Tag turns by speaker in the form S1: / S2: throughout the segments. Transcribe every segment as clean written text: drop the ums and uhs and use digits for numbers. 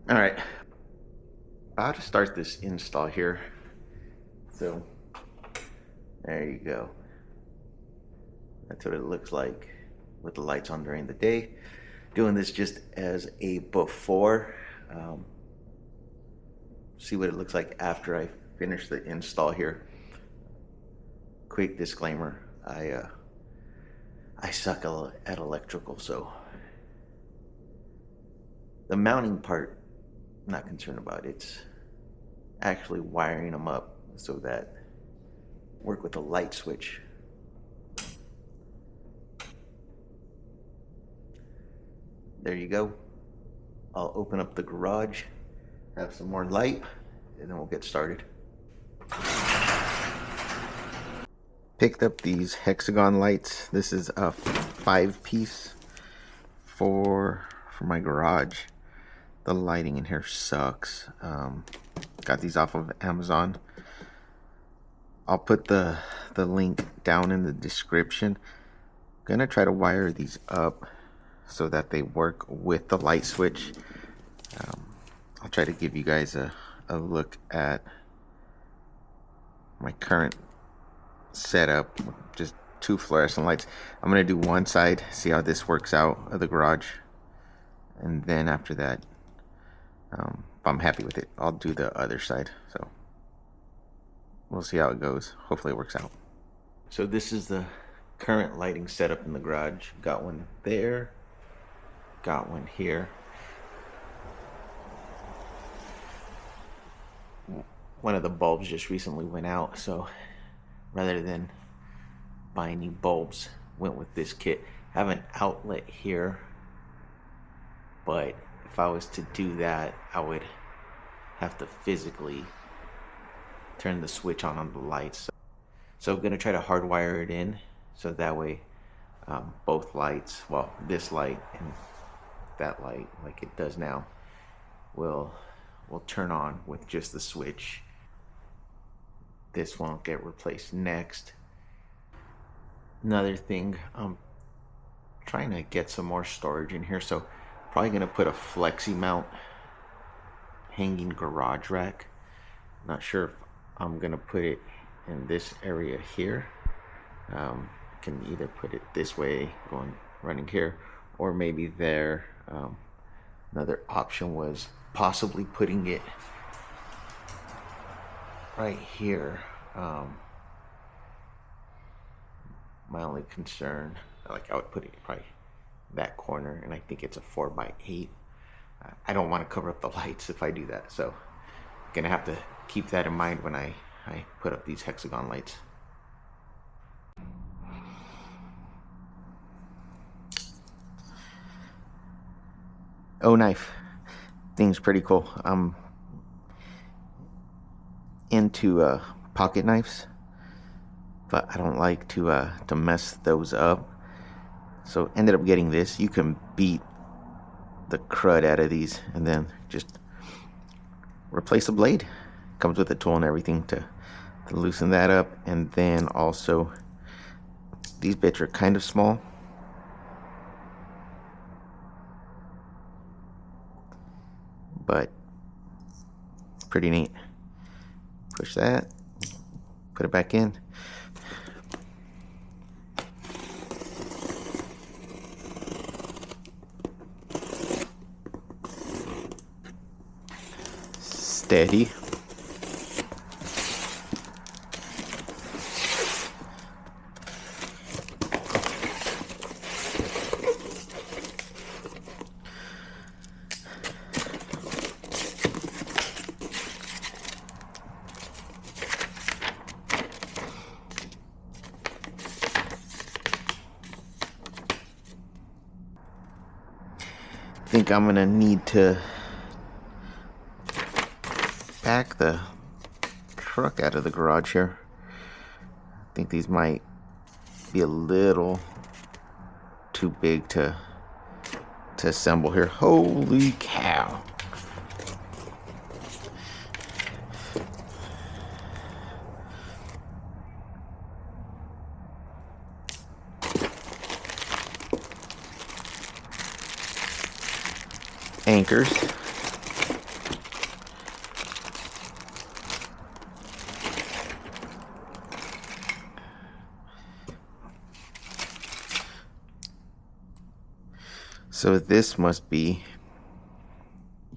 S1: All right, about to start this install here. So there you go. That's what it looks like with the lights on during the day. Doing this just as a before. See what it looks like after I finish the install here. Quick disclaimer, I suck at electrical, so the mounting part, I'm not concerned about. It's actually wiring them up so that work with the light switch. There you go. I'll open up the garage, have some more light, and then we'll get started. Picked up these Hexagon lights. This is a 5-piece for my garage. The lighting in here sucks. Got these off of Amazon. I'll put the link down in the description. Gonna try to wire these up so that they work with the light switch. I'll try to give you guys a look at my current setup with just 2 fluorescent lights. I'm gonna do one side, see how this works out of the garage, and then after that, if I'm happy with it, I'll do the other side. So we'll see how it goes. Hopefully it works out. So this is the current lighting setup in the garage. Got one there, got one here. One of the bulbs just recently went out, so rather than buying new bulbs, went with this kit. Have an outlet here, but if I was to do that, I would have to physically turn the switch on the lights. So I'm gonna try to hardwire it in so that way both lights, well, this light and that light, like it does now, will turn on with just the switch. This won't get replaced next. Another thing, I'm trying to get some more storage in here, so probably gonna put a flexi mount hanging garage rack. Not sure if I'm gonna put it in this area here. I can either put it this way, running here, or maybe there. Another option was possibly putting it right here. My only concern, like I would put it probably that corner, and I think it's a 4x8. I don't want to cover up the lights if I do that, so I'm gonna have to keep that in mind when I put up these Hexagon lights. OKNIFE thing's pretty cool. I'm into pocket knives, but I don't like to mess those up. So ended up getting this. You can beat the crud out of these and then just replace the blade. Comes with a tool and everything to loosen that up. And then also these bits are kind of small, but pretty neat. Push that, put it back in. Steady. I think I'm gonna need to back the truck out of the garage here. I think these might be a little too big to assemble here. Holy cow. Anchors. So this must be,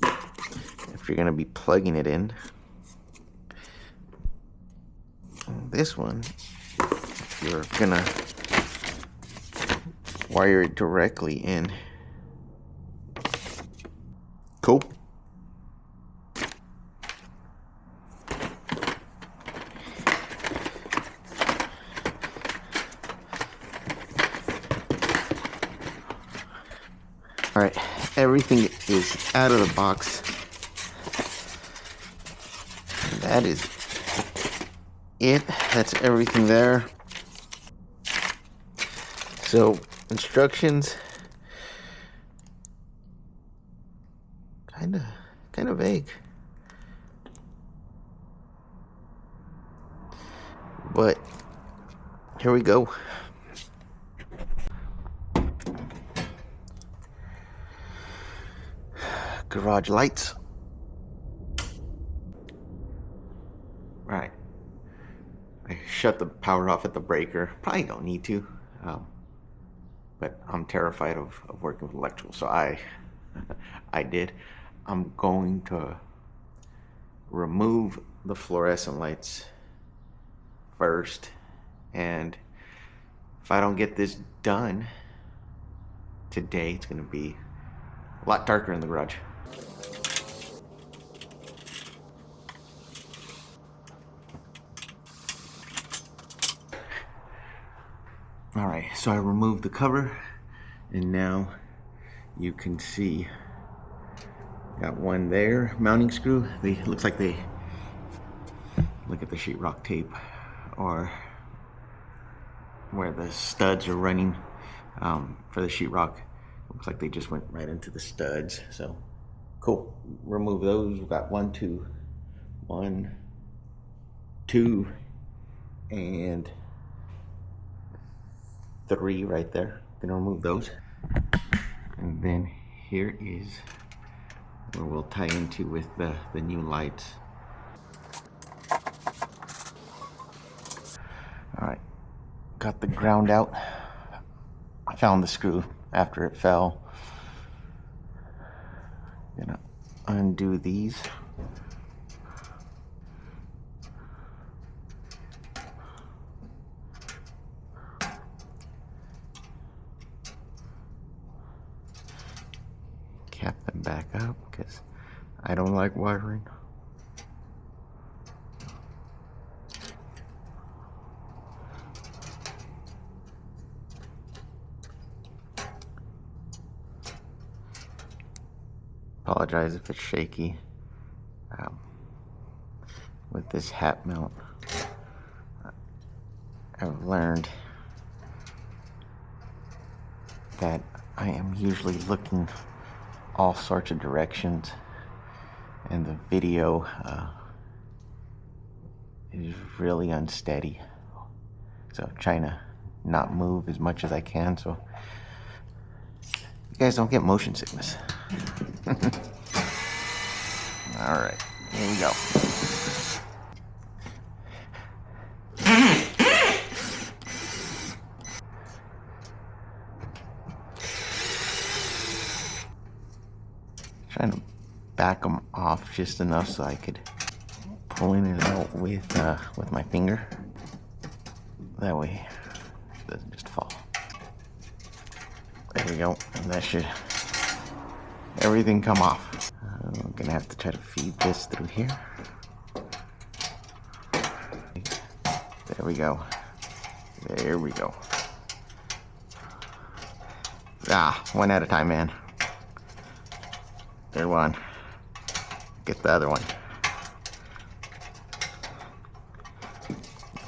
S1: if you're going to be plugging it in, this one, if you're going to wire it directly in. Cool. All right, everything is out of the box. That is it. That's everything there. So instructions, kind of vague, but here we go. Garage lights. Right. I shut the power off at the breaker. Probably don't need to, but I'm terrified of working with electrical, so I did. I'm going to remove the fluorescent lights first, and if I don't get this done today, it's going to be a lot darker in the garage. All right, so I removed the cover, and now you can see got one there, mounting screw. They looks like they look at the sheetrock tape, or where the studs are running for the sheetrock. Looks like they just went right into the studs. So cool. Remove those. We've got 1, 2, and 3 right there. Gonna remove those, and then here is where we'll tie into with the new lights. All right, got the ground out. I found the screw after it fell. Gonna undo these. Cap them back up because I don't like wiring. Apologize if it's shaky. With this hat mount, I've learned that I am usually looking all sorts of directions, and the video is really unsteady, so I'm trying to not move as much as I can so you guys don't get motion sickness. All right, here we go. Trying to back them off just enough so I could pulling it out with my finger. That way it doesn't just fall. There we go, and that should everything come off. I'm gonna have to try to feed this through here. There we go. There we go. Ah, one at a time, man. There, one. Get the other one.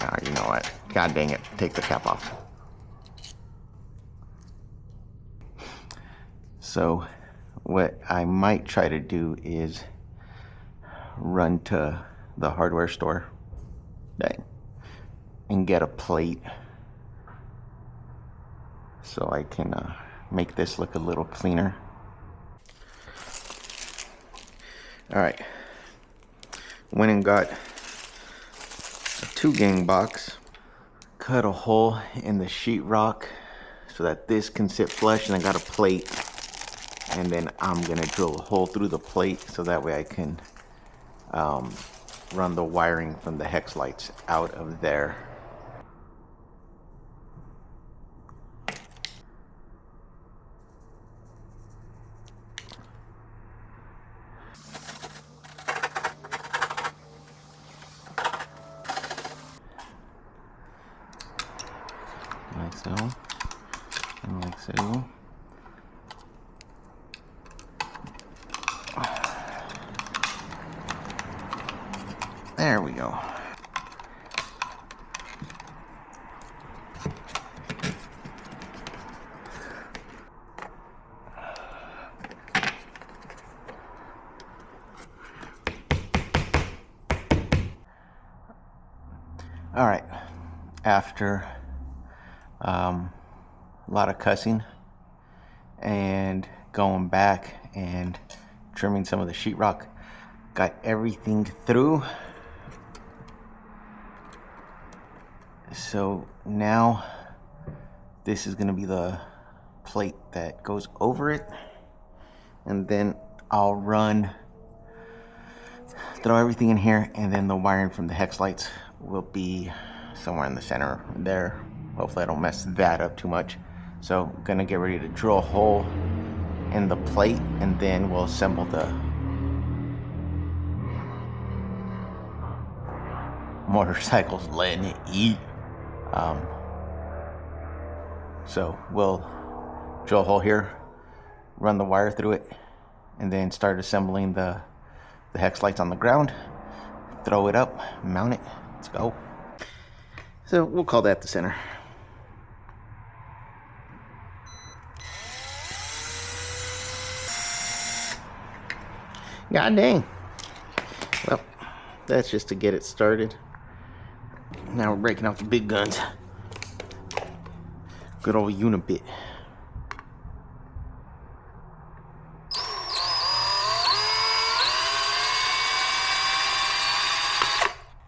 S1: Ah, you know what? God dang it. Take the cap off. So, what I might try to do is run to the hardware store and get a plate so I can make this look a little cleaner. All right, went and got a 2-gang box, cut a hole in the sheetrock so that this can sit flush, and I got a plate and then I'm gonna drill a hole through the plate so that way I can run the wiring from the hex lights out of there. Like so, and like so. There we go. All right, after a lot of cussing and going back and trimming some of the sheetrock, got everything through. So now this is gonna be the plate that goes over it, and then I'll throw everything in here, and then the wiring from the hex lights will be somewhere in the center there. Hopefully I don't mess that up too much. So I'm gonna get ready to drill a hole in the plate, and then we'll assemble the motorcycles letting it eat. So we'll drill a hole here, run the wire through it, and then start assembling the hex lights on the ground, throw it up, mount it, let's go. So we'll call that the center. God dang. Well, that's just to get it started. Now we're breaking out the big guns. Good old Unibit.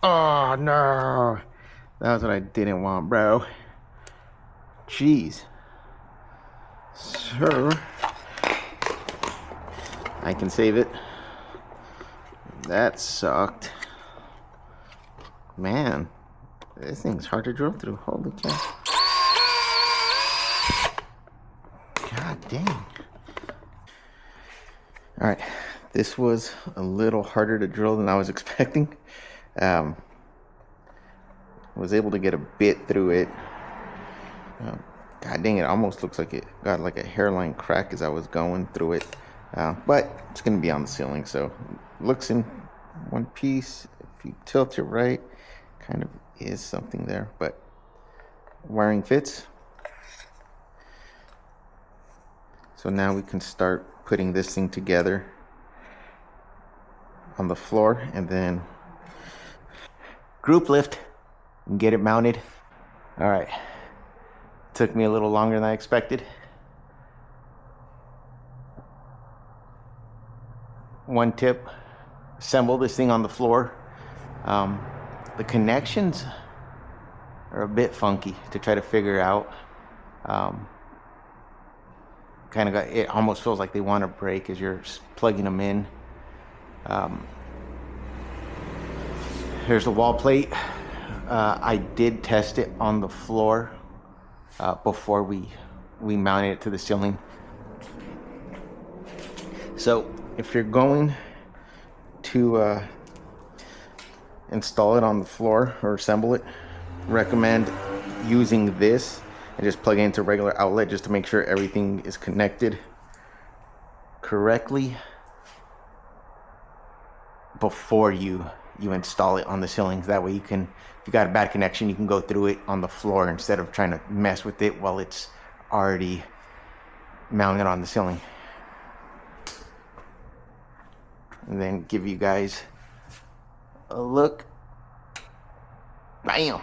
S1: Oh no, that's what I didn't want, bro. Jeez. Sure, I can save it. That sucked. Man, this thing's hard to drill through. Holy cow. God dang. Alright, this was a little harder to drill than I was expecting. Was able to get a bit through it. God dang, it almost looks like it got like a hairline crack as I was going through it. But it's going to be on the ceiling, so it looks in one piece. If you tilt it right, kind of is something there, but wiring fits. So now we can start putting this thing together on the floor, and then group lift and get it mounted. All right, took me a little longer than I expected. One tip: assemble this thing on the floor. The connections are a bit funky to try to figure out. It almost feels like they want to break as you're plugging them in. Here's the wall plate. I did test it on the floor before we mounted it to the ceiling. So if you're going to install it on the floor or assemble it, recommend using this and just plug it into a regular outlet just to make sure everything is connected correctly before you install it on the ceilings. That way you can, if you got a bad connection, you can go through it on the floor instead of trying to mess with it while it's already mounted on the ceiling. And then give you guys a look. Bam!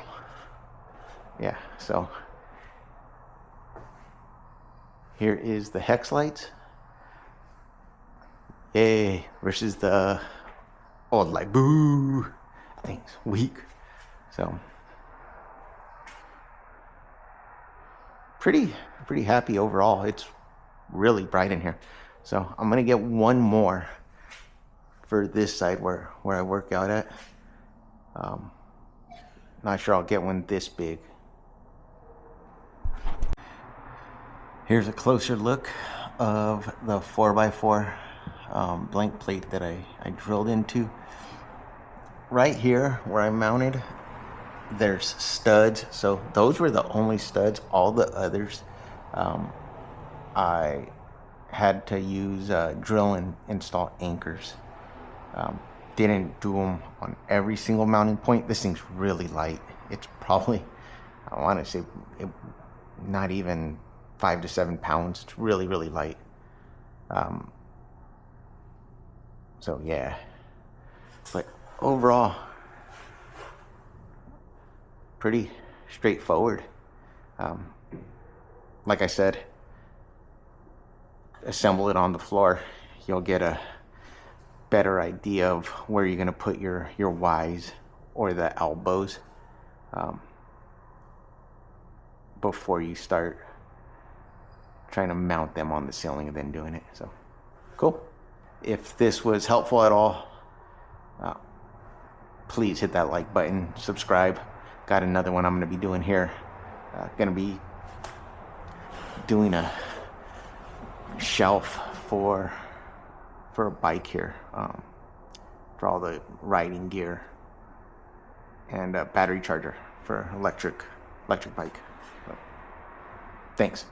S1: Yeah, so here is the hex lights. Yay, versus the old light. Boo! That thing's weak. So pretty happy overall. It's really bright in here. So I'm gonna get one more for this side where I work out at. Not sure I'll get one this big. Here's a closer look of the 4x4 blank plate that I drilled into. Right here where I mounted, there's studs. So those were the only studs. All the others, I had to use drill and install anchors. Didn't do them on every single mounting point. This thing's really light. It's probably, I want to say, not even 5 to 7 pounds. It's really, really light. So yeah, but overall, pretty straightforward. Like I said, assemble it on the floor. You'll get a better idea of where you're going to put your Ys or the elbows before you start trying to mount them on the ceiling and then doing it. So cool. If this was helpful at all, please hit that like button, subscribe. Got another one I'm going to be doing here. Going to be doing a shelf for a bike here, for all the riding gear, and a battery charger for electric bike. So, thanks.